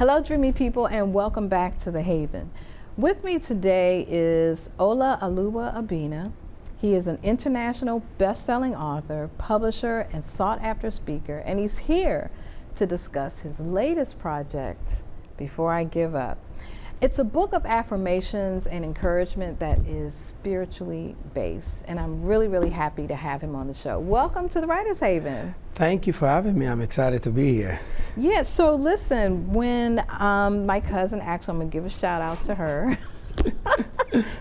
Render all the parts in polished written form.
Hello, dreamy people, and welcome back to The Haven. With me today is Olaoluwa Abina. He is an international best-selling author, publisher, and sought-after speaker, and he's here to discuss his latest project, Before I Give Up. It's a book of affirmations and encouragement that is spiritually based, and I'm really happy to have him on the show. Welcome to the Writer's Haven. Thank you for having me. I'm excited to be here. Yeah, so listen, when my cousin, actually I'm gonna give a shout out to her,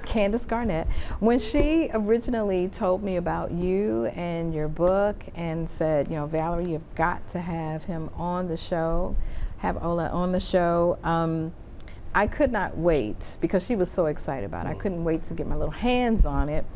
Candace Garnett, when she originally told me about you and your book and said, you know, Valerie, you've got to have him on the show, have Ola on the show, I could not wait because she was so excited about it. I couldn't wait to get my little hands on it.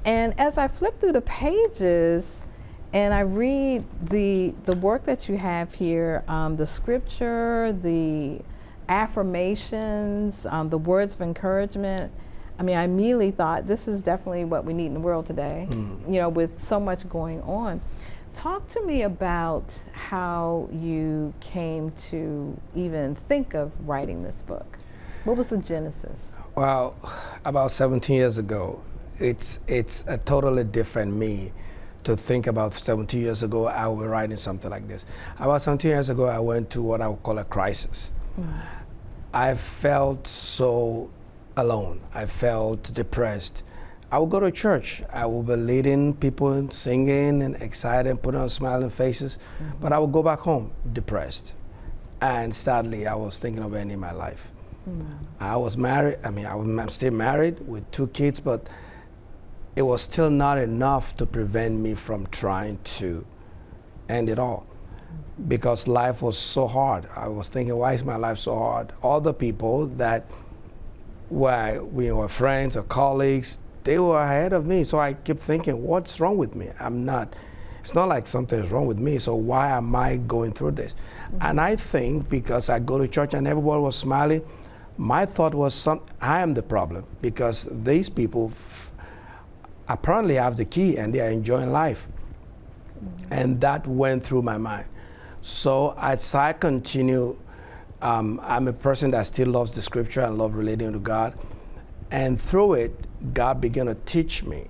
And as I flip through the pages and I read the work that you have here, the scripture, the affirmations, the words of encouragement, I mean, I immediately thought this is definitely what we need in the world today, you know, with so much going on. Talk to me about how you came to even think of writing this book. What was the genesis? Well, about 17 years ago, it's a totally different me to think about 17 years ago I will be writing something like this. About 17 years ago, I went to what I would call a crisis. I felt so alone. I felt depressed. I would go to church. I would be leading people, singing and excited, putting on smiling faces, but I would go back home depressed. And sadly, I was thinking of ending my life. I was married, I'm still married with 2 kids, but it was still not enough to prevent me from trying to end it all. Because life was so hard. I was thinking, why is my life so hard? All the people that we were friends or colleagues, they were ahead of me. So I kept thinking, what's wrong with me? It's not like something's wrong with me, so why am I going through this? And I think because I go to church and everybody was smiling, my thought was, I am the problem because these people apparently have the key and they are enjoying life. And that went through my mind. So as I continue, I'm a person that still loves the scripture and love relating to God. And through it, God began to teach me.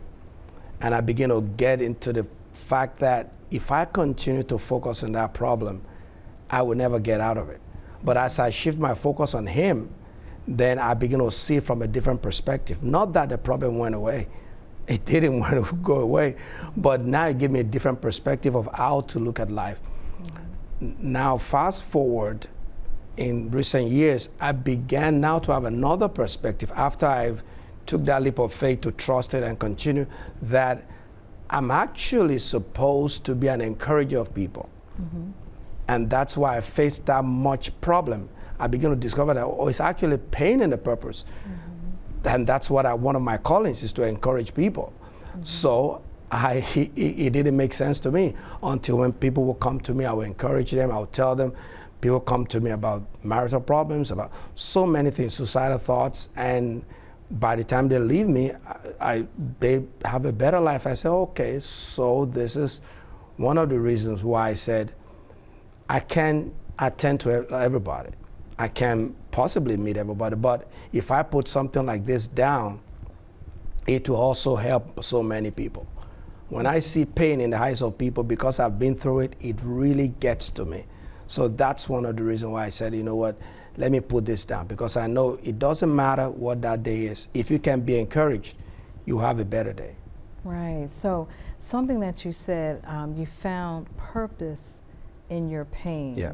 And I began to get into the fact that if I continue to focus on that problem, I will never get out of it. But as I shift my focus on Him, then I begin to see it from a different perspective. Not that the problem went away. It didn't want to go away. But now it gave me a different perspective of how to look at life. Now, fast forward in recent years, I began now to have another perspective after I took that leap of faith to trust it and continue, that I'm actually supposed to be an encourager of people. And that's why I faced that much problem. I began to discover that, it's actually pain in the purpose. And that's what one of my callings is, to encourage people. So it didn't make sense to me until when people will come to me, I will encourage them, I will tell them. People come to me about marital problems, about so many things, suicidal thoughts, and by the time they leave me, they have a better life. I say, okay, so this is one of the reasons why I said I can't attend to everybody. I can possibly meet everybody, but if I put something like this down, it will also help so many people. When I see pain in the eyes of people because I've been through it, it really gets to me. So that's one of the reasons why I said, you know what, let me put this down, because I know it doesn't matter what that day is. If you can be encouraged, you have a better day. Right, so something that you said, you found purpose in your pain. Yeah.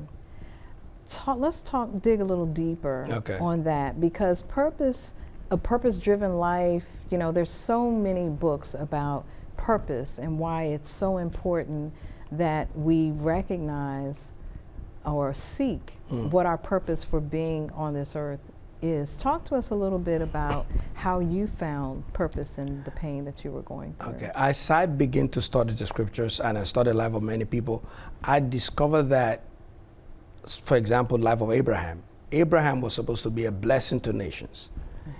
Let's dig a little deeper on that, because a purpose-driven life, you know, there's so many books about purpose and why it's so important that we recognize or seek what our purpose for being on this earth is. Talk to us a little bit about how you found purpose in the pain that you were going through. Okay, as I begin to study the scriptures and I study the life of many people, I discovered that, for example, the life of Abraham. Abraham was supposed to be a blessing to nations.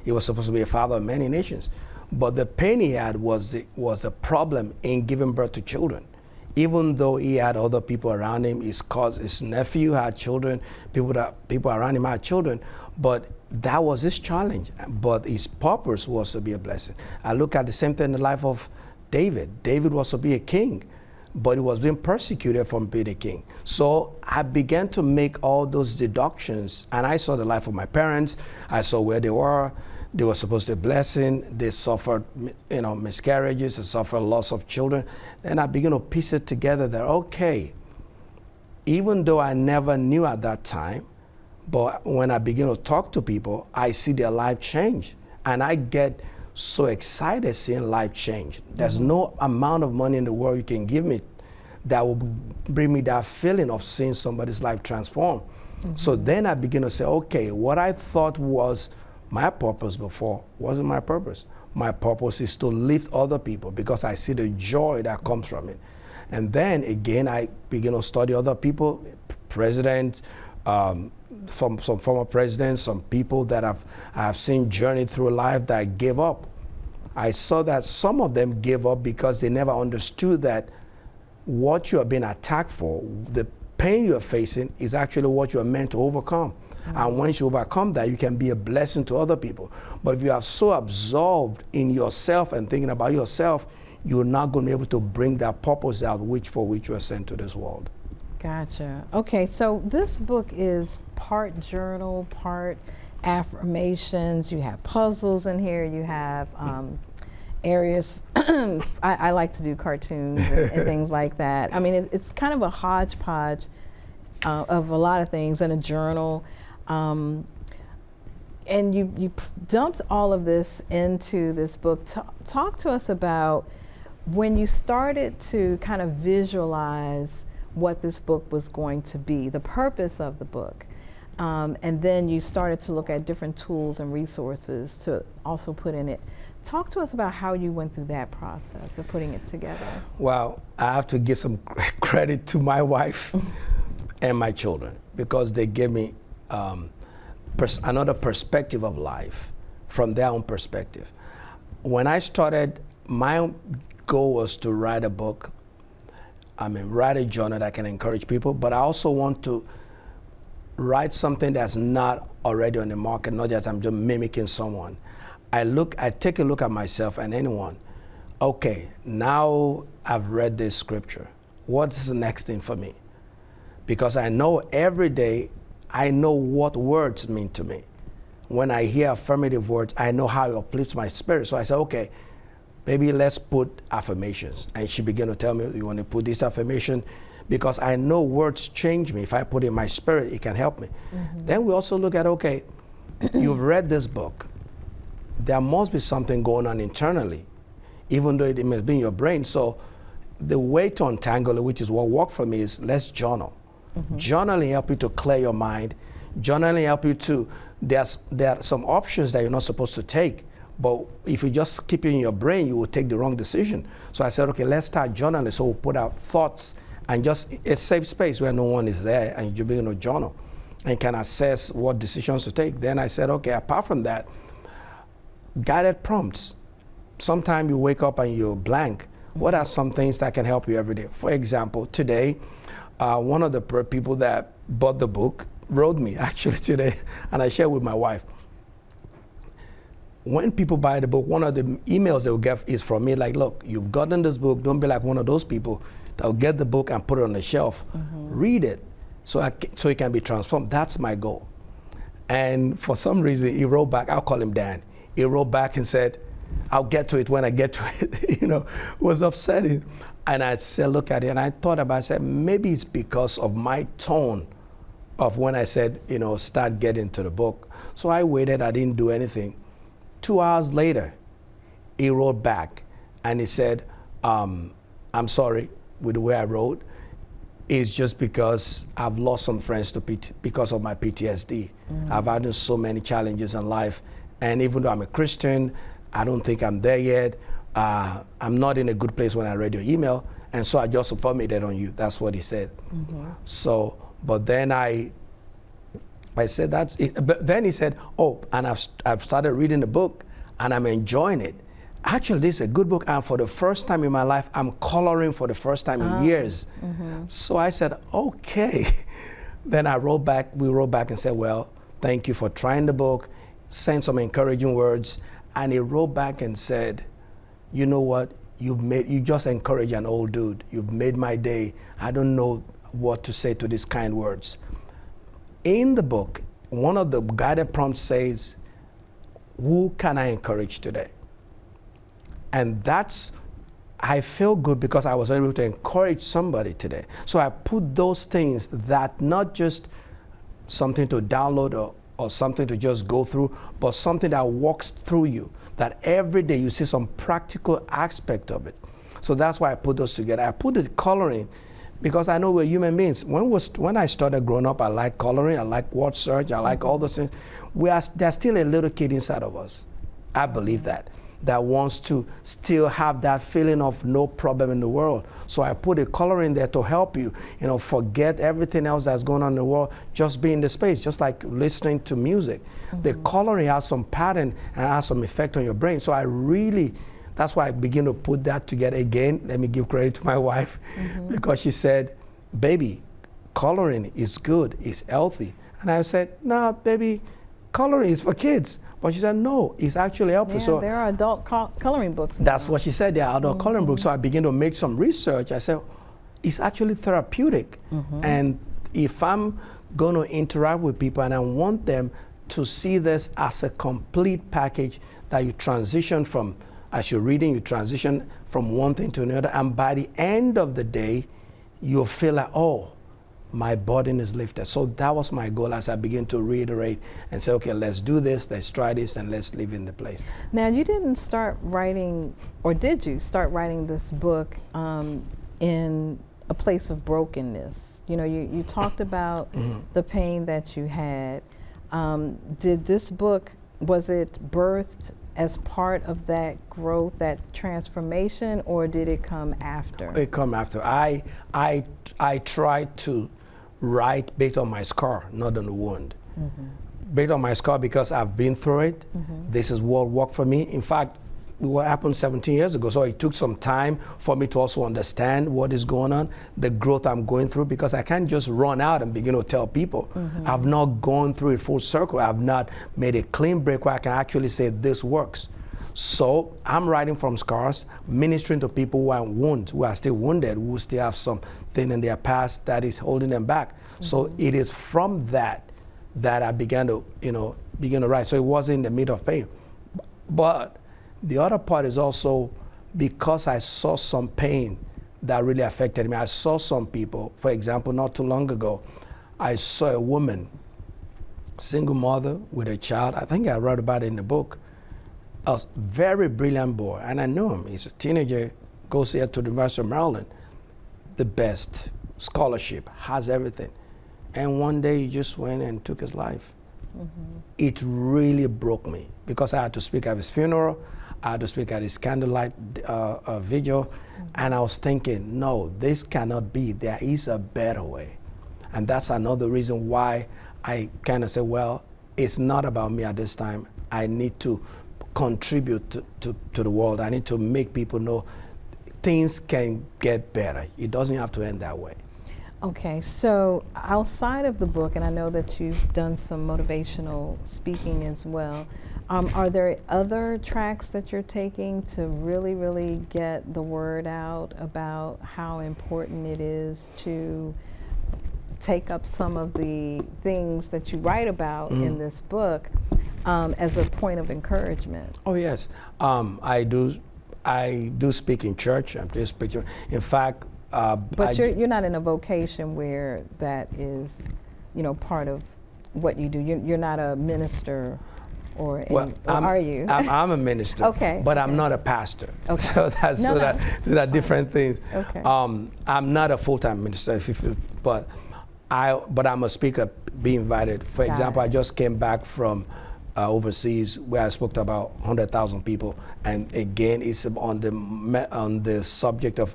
He was supposed to be a father of many nations. But the pain he had was the problem in giving birth to children. even though he had other people around him, his nephew had children, people around him had children, but that was his challenge. But his purpose was to be a blessing. I look at the same thing in the life of David. David was to be a king, but he was being persecuted from being a king. So I began to make all those deductions, and I saw the life of my parents. I saw where they were. They were supposed to be a blessing. They suffered, miscarriages. They suffered loss of children. Then I began to piece it together that, okay, even though I never knew at that time, but when I begin to talk to people, I see their life change. And I get so excited seeing life change. There's no amount of money in the world you can give me that will bring me that feeling of seeing somebody's life transform. So then I begin to say, okay, what I thought was my purpose before wasn't my purpose. My purpose is to lift other people because I see the joy that comes from it. And then again, I begin to study other people, presidents, some former presidents, some people that I have seen journey through life that gave up. I saw that some of them gave up because they never understood that what you are being attacked for, the pain you are facing, is actually what you are meant to overcome. And once you overcome that, you can be a blessing to other people. But if you are so absorbed in yourself and thinking about yourself, you're not going to be able to bring that purpose out for which you are sent to this world. Gotcha. Okay, so this book is part journal, part affirmations. You have puzzles in here. You have areas. I like to do cartoons and things like that. I mean, it's kind of a hodgepodge of a lot of things in a journal. And you dumped all of this into this book. Talk to us about when you started to kind of visualize what this book was going to be, the purpose of the book. And then you started to look at different tools and resources to also put in it. Talk to us about how you went through that process of putting it together. Well, I have to give some credit to my wife and my children because they gave me another perspective of life from their own perspective. When I started, my goal was to write a book, write a journal that can encourage people, but I also want to write something that's not already on the market, not just I'm just mimicking someone. I take a look at myself and anyone. Okay, now I've read this scripture. What's the next thing for me? Because I know every day, I know what words mean to me. When I hear affirmative words, I know how it uplifts my spirit. So I said, okay, maybe let's put affirmations. And she began to tell me, you want to put this affirmation? Because I know words change me. If I put it in my spirit, it can help me. Then we also look at, okay, you've read this book. There must be something going on internally, even though it must be in your brain. So the way to untangle it, which is what worked for me, is let's journal. Journaling help you to clear your mind. Journaling help you to, there are some options that you're not supposed to take. But if you just keep it in your brain, you will take the wrong decision. So I said, okay, let's start journaling. So we'll put out thoughts and just a safe space where no one is there and you begin to journal and can assess what decisions to take. Then I said, okay, apart from that, guided prompts. Sometimes you wake up and you're blank. What are some things that can help you every day? For example, today, one of the people that bought the book wrote me actually today, and I shared with my wife. When people buy the book, one of the emails they will get is from me like, look, you've gotten this book, don't be like one of those people that will get the book and put it on the shelf. Read it so it can be transformed. That's my goal. And for some reason, he wrote back, I'll call him Dan. He wrote back and said, I'll get to it when I get to it. It was upsetting. And I said, look at it, and I thought about it, I said, maybe it's because of my tone of when I said, start getting to the book. So I waited, I didn't do anything. 2 hours later, he wrote back and he said, I'm sorry with the way I wrote. It's just because I've lost some friends because of my PTSD. I've had so many challenges in life. And even though I'm a Christian, I don't think I'm there yet. I'm not in a good place when I read your email. And so I just affirmated on you. That's what he said. So, but then I said that's it. But then he said, oh, and I've started reading the book and I'm enjoying it. actually, this is a good book. And for the first time in my life, I'm coloring for the first time in years. So I said, okay. Then we wrote back and said, well, thank you for trying the book, sent some encouraging words. And he wrote back and said, you know what? You just encourage an old dude. You've made my day. I don't know what to say to these kind words. In the book, one of the guided prompts says, who can I encourage today? And I feel good because I was able to encourage somebody today. So I put those things that not just something to download or something to just go through, but something that walks through you, that every day you see some practical aspect of it. So that's why I put those together. I put the coloring because I know we're human beings. When I started growing up, I liked coloring, I like word search, I like all those things. There's still a little kid inside of us. I believe that wants to still have that feeling of no problem in the world. So I put a color in there to help you, forget everything else that's going on in the world, just be in the space, just like listening to music. The coloring has some pattern and has some effect on your brain. So that's why I begin to put that together again. Let me give credit to my wife because she said, baby, coloring is good, it's healthy. And I said, no, baby, coloring is for kids. But she said, no, it's actually helpful. Yeah, so there are adult coloring books now. That's what she said, there are adult coloring books. So I began to make some research. I said, it's actually therapeutic. And if I'm going to interact with people and I want them to see this as a complete package that you transition from, as you're reading, you transition from one thing to another. And by the end of the day, you'll feel like, oh, my burden is lifted. So that was my goal as I begin to reiterate and say, okay, let's do this, let's try this, and let's live in the place. Now, you didn't start writing, or did you start writing this book in a place of brokenness? You talked about the pain that you had. Did this book, was it birthed as part of that growth, that transformation, or did it come after? It come after. I tried to write based on my scar, not on the wound. Based on my scar because I've been through it. This is what worked for me. In fact, what happened 17 years ago, so it took some time for me to also understand what is going on, the growth I'm going through, because I can't just run out and begin to tell people. I've not gone through it full circle. I've not made a clean break where I can actually say this works. So I'm writing from scars, ministering to people who are wounded, who are still wounded, who still have something in their past that is holding them back. So it is from that I began to, write. So it wasn't in the middle of pain. But the other part is also because I saw some pain that really affected me. I saw some people, for example, not too long ago, I saw a woman, single mother with a child. I think I wrote about it in the book. A very brilliant boy, and I knew him. He's a teenager, goes here to the University of Maryland, the best scholarship, has everything. And one day he just went and took his life. It really broke me because I had to speak at his funeral, I had to speak at his candlelight vigil, and I was thinking, no, this cannot be. There is a better way. And that's another reason why I kind of said, well, it's not about me at this time. I need to contribute to the world. I need to make people know things can get better. It doesn't have to end that way. Okay, so outside of the book, and I know that you've done some motivational speaking as well, are there other tracks that you're taking to really, really get the word out about how important it is to take up some of the things that you write about in this book as a point of encouragement? Oh yes, I do speak in church. I'm just preaching. In fact, but you're not in a vocation where that is, part of what you do. You're not a minister, or are you? I'm a minister. Okay. But I'm not a pastor. Okay. So that's different things. Okay. I'm not a full-time minister, but I'm a speaker. Be invited. For example, I just came back from overseas where I spoke to about 100,000 people, and again, it's on the subject of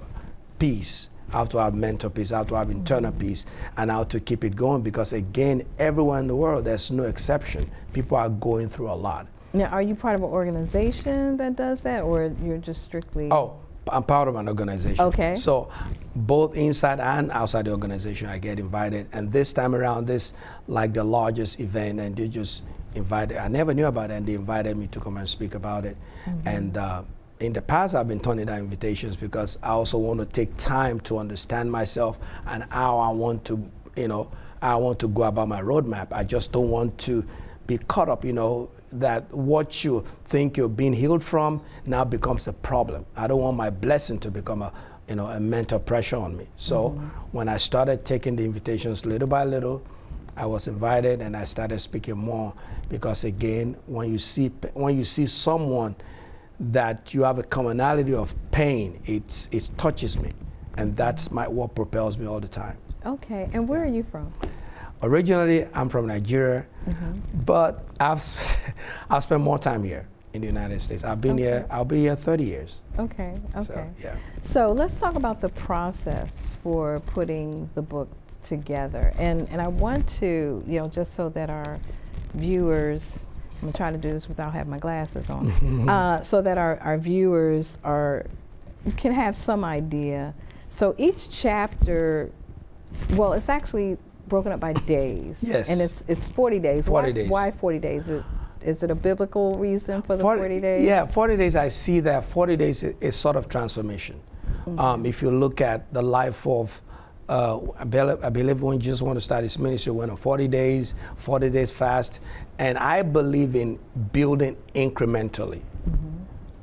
peace, how to have mental peace, how to have internal peace, and how to keep it going, because again, everywhere in the world, there's no exception. People are going through a lot. Now, are you part of an organization that does that, or you're just strictly? Oh, I'm part of an organization. Okay. So both inside and outside the organization, I get invited. And this time around, this like the largest event, and they just invited. I never knew about it, and they invited me to come and speak about it. Mm-hmm. And in the past, I've been turning down invitations because I also want to take time to understand myself and how I want to, I want to go about my roadmap. I just don't want to be caught up, that what you think you're being healed from now becomes a problem. I don't want my blessing to become a mental pressure on me. So when I started taking the invitations little by little, I was invited and I started speaking more because again, when you see someone that you have a commonality of pain, it touches me, and that's what propels me all the time. Okay, and where are you from? Originally, I'm from Nigeria, but I've spent more time here in the United States. I've been here. I'll be here 30 years. Okay. So, yeah. So let's talk about the process for putting the book together, and I want to, just so that our viewers, I'm trying to do this without having my glasses on, so that our viewers can have some idea. So each chapter, well, it's actually broken up by days. Yes. And it's 40 days. 40 days. Why 40 days? Is it a biblical reason for the 40 days? Yeah, 40 days, I see that 40 days is sort of transformation. If you look at the life of, I believe when Jesus wanted to start his ministry, went on 40 days fast, and I believe in building incrementally.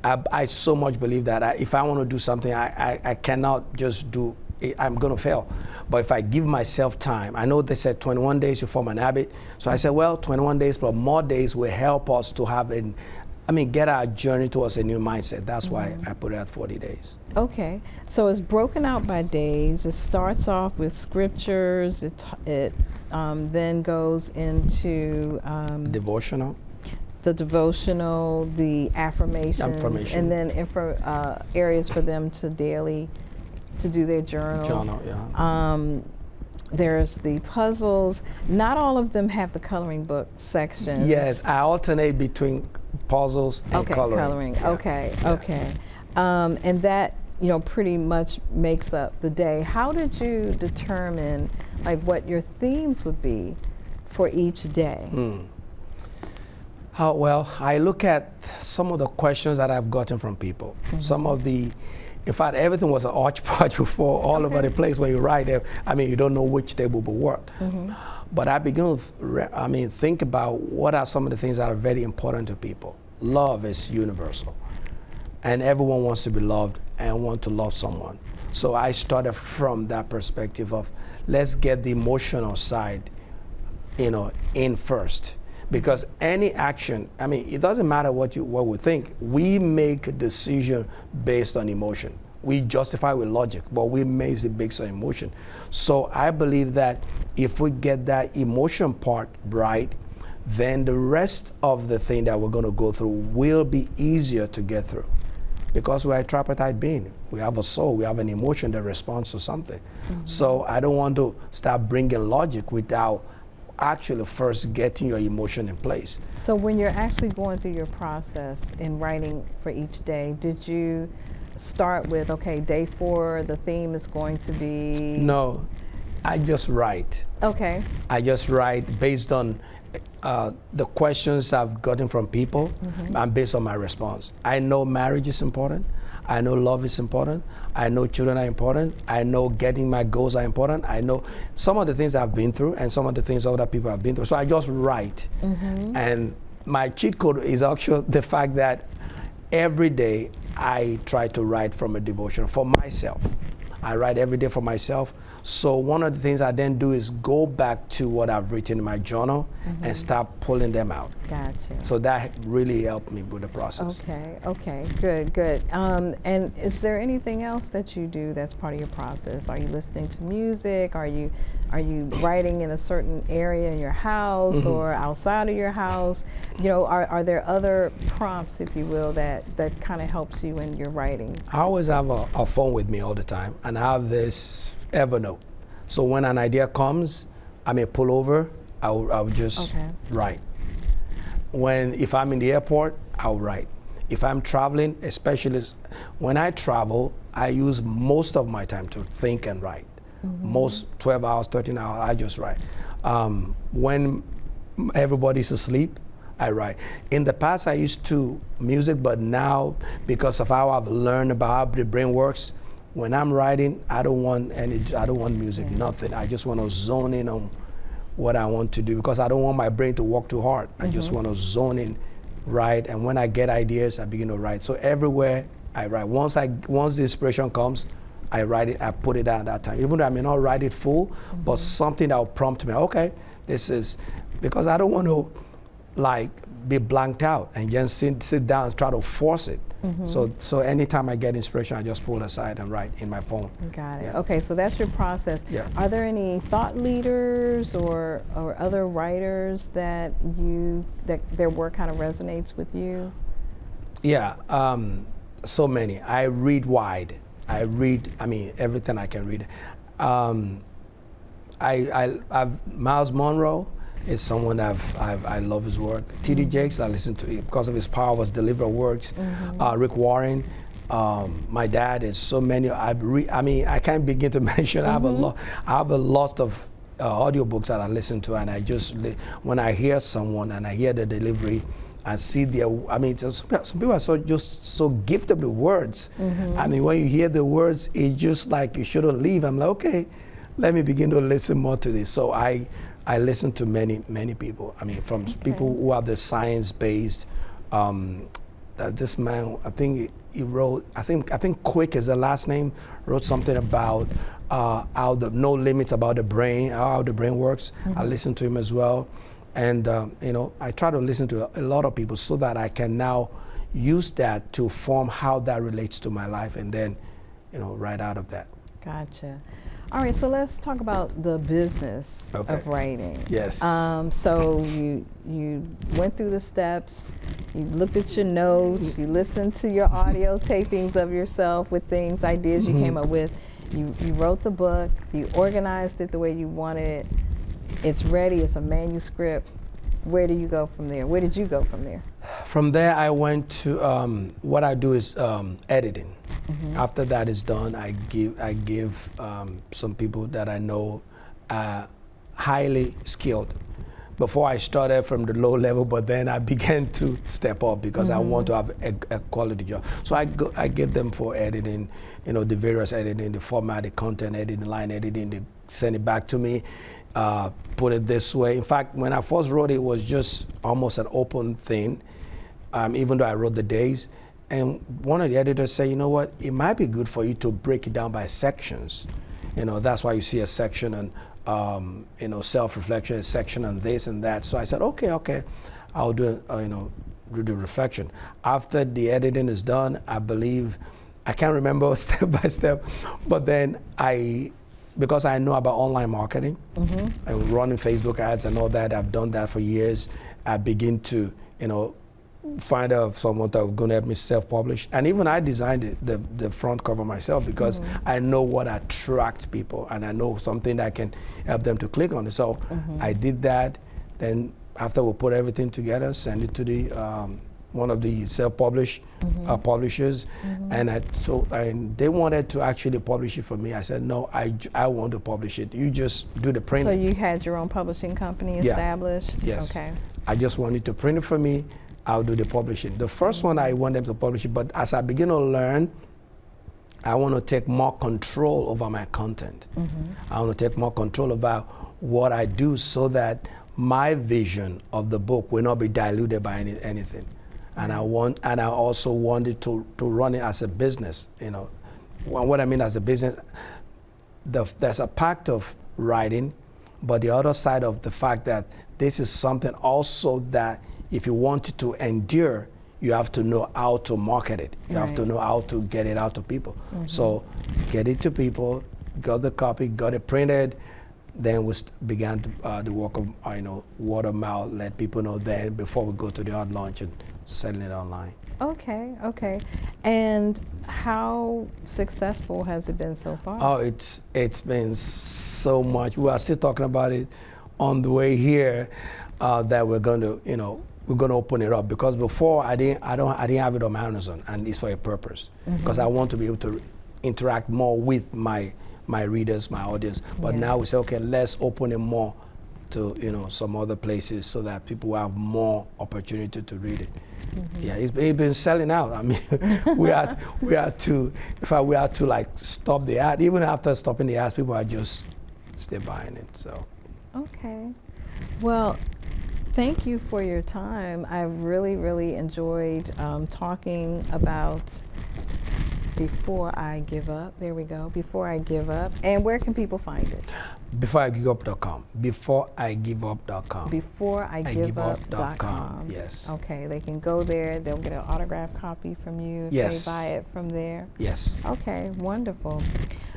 I so much believe that if I want to do something, I cannot just do it. I'm going to fail. But if I give myself time, I know they said 21 days you form an habit. So I said, well, 21 days plus more days will help us to have get our journey towards a new mindset. That's why I put it at 40 days. Okay. So it's broken out by days. It starts off with scriptures. It then goes into Devotional. The devotional, the affirmations, and then areas for them to do their journal. Yeah. There's the puzzles. Not all of them have the coloring book sections. Yes, I alternate between puzzles and coloring. Yeah. Okay. And that pretty much makes up the day. How did you determine what your themes would be for each day? Well, I look at some of the questions that I've gotten from people. Some of the, in fact, everything was an hodgepodge before, all over the place where you write it. You don't know which day will be what. But I begin to think about what are some of the things that are very important to people. Love is universal. And everyone wants to be loved and want to love someone. So I started from that perspective of let's get the emotional side, in first. Because any action, it doesn't matter what we think. We make a decision based on emotion. We justify with logic, but we make it based on emotion. So I believe that if we get that emotion part right, then the rest of the thing that we're going to go through will be easier to get through. Because we're a tripartite being. We have a soul, we have an emotion that responds to something. So I don't want to start bringing logic without actually first getting your emotion in place. So when you're actually going through your process in writing for each day, did you start with, day 4, the theme is going to be? No, I just write. Okay. I just write based on the questions I've gotten from people and based on my response. I know marriage is important. I know love is important. I know children are important. I know getting my goals are important. I know some of the things I've been through and some of the things other people have been through. So I just write. And my cheat code is actually the fact that every day I try to write from a devotion for myself. I write every day for myself. So one of the things I then do is go back to what I've written in my journal and start pulling them out. Gotcha. So that really helped me with the process. Okay, good. And is there anything else that you do that's part of your process? Are you listening to music? Are you writing in a certain area in your house or outside of your house? Are there other prompts, if you will, that kind of helps you in your writing? I always have a phone with me all the time, and I have this Evernote. So when an idea comes, I may pull over, I'll just write. if I'm in the airport, I'll write. If I'm traveling, especially when I travel, I use most of my time to think and write. Most 12 hours, 13 hours, I just write. When everybody's asleep, I write. In the past, I used to music, but now, because of how I've learned about how the brain works, when I'm writing, I don't want music, nothing. I just want to zone in on what I want to do, because I don't want my brain to work too hard. I just want to zone in, write, and when I get ideas, I begin to write. So everywhere I write. Once the inspiration comes, I write it, I put it down at that time. Even though I may not write it full, but something that will prompt me, okay, this is, because I don't want to like be blanked out and just sit down and try to force it. So anytime I get inspiration, I just pull aside and write in my phone. Got it. Yeah. Okay, so that's your process. Yeah. Are there any thought leaders or other writers that their work kind of resonates with you? Yeah, so many. I read wide. Everything I can read. I've Miles Monroe is someone I love his work. T.D. Jakes, I listen to because of his power was deliver words. Rick Warren, my dad is so many. I can't begin to mention. I have a lot of audiobooks that I listen to, and I just when I hear someone and I hear the delivery, I see some people are so gifted with words. When you hear the words, it's just like you shouldn't leave. I'm like, okay, let me begin to listen more to this. So I listen to many people. From people who have the science-based. This man, I think he wrote. I think Quick is the last name. Wrote something about how no limits about the brain, how the brain works. I listen to him as well, and I try to listen to a lot of people so that I can now use that to form how that relates to my life, and then write out of that. Gotcha. All right, so let's talk about the business of writing. Yes. So you went through the steps, you looked at your notes, you listened to your audio tapings of yourself with ideas you came up with. You wrote the book, you organized it the way you wanted it. It's ready, it's a manuscript. Where do you go from there? Where did you go from there? From there, I went to, what I do is editing. After that is done, I give some people that I know highly skilled. Before I started from the low level, but then I began to step up because I want to have a quality job. So I give them for editing, the various editing, the format, the content editing, line editing, they send it back to me. Put it this way. In fact, when I first wrote it, it was just almost an open thing, even though I wrote the days. And one of the editors said, you know what, it might be good for you to break it down by sections. That's why you see a section on, self-reflection, a section on this and that. So I said, okay, I'll do, do the reflection. After the editing is done, I believe, I can't remember step by step, but then because I know about online marketing and running Facebook ads and all that, I've done that for years. I begin to, find out someone that was going to help me self-publish. And even I designed the front cover myself because I know what attracts people and I know something that can help them to click on it. So I did that. Then after we put everything together, send it to the one of the self-publish publishers, and they wanted to actually publish it for me. I said, no, I want to publish it. You just do the printing. So you had your own publishing company established? Yes. Okay. I just wanted to print it for me. I'll do the publishing. The first one, I want them to publish it, but as I begin to learn, I want to take more control over my content. I want to take more control about what I do so that my vision of the book will not be diluted by anything. And I also wanted to run it as a business. What I mean as a business, there's a part of writing, but the other side of the fact that this is something also that if you want it to endure, you have to know how to market it. You have to know how to get it out to people. So get it to people, got the copy, got it printed, then we began the work of word of mouth, let people know then before we go to the hard launch and selling it online. Okay. And how successful has it been so far? Oh, it's been so much. We are still talking about it on the way here, that we're going to, we're going to open it up, because before I didn't have it on my Amazon, and it's for a purpose, because I want to be able to interact more with my readers, my audience. But now we say, okay, let's open it more to some other places, so that people will have more opportunity to read it. Yeah, it's been selling out. I mean, we had to like stop the ad. Even after stopping the ads, people are just still buying it. So. Okay. Well, thank you for your time. I really, really enjoyed talking about Before I Give Up. There we go. Before I Give Up. And where can people find it? BeforeIGiveUp.com. BeforeIGiveUp.com. BeforeIGiveUp.com. Yes. Okay, they can go there. They'll get an autographed copy from you if Yes. they buy it from there. Yes. Okay, wonderful.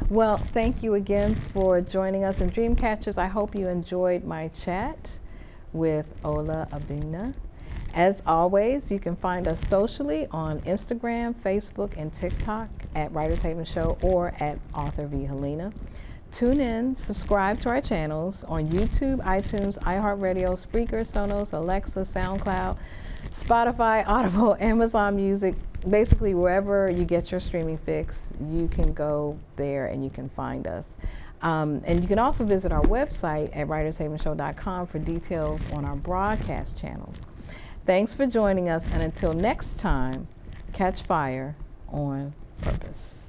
Well, thank you again for joining us in Dreamcatchers. I hope you enjoyed my chat with Ola Abina. As always, you can find us socially on Instagram, Facebook, and TikTok at Writers Haven Show or at Author v. Helena. Tune in, subscribe to our channels on YouTube, iTunes, iHeartRadio, Spreaker, Sonos, Alexa, SoundCloud, Spotify, Audible, Amazon Music. Basically, wherever you get your streaming fix, you can go there and you can find us. And you can also visit our website at writershavenshow.com for details on our broadcast channels. Thanks for joining us, and until next time, catch fire on purpose.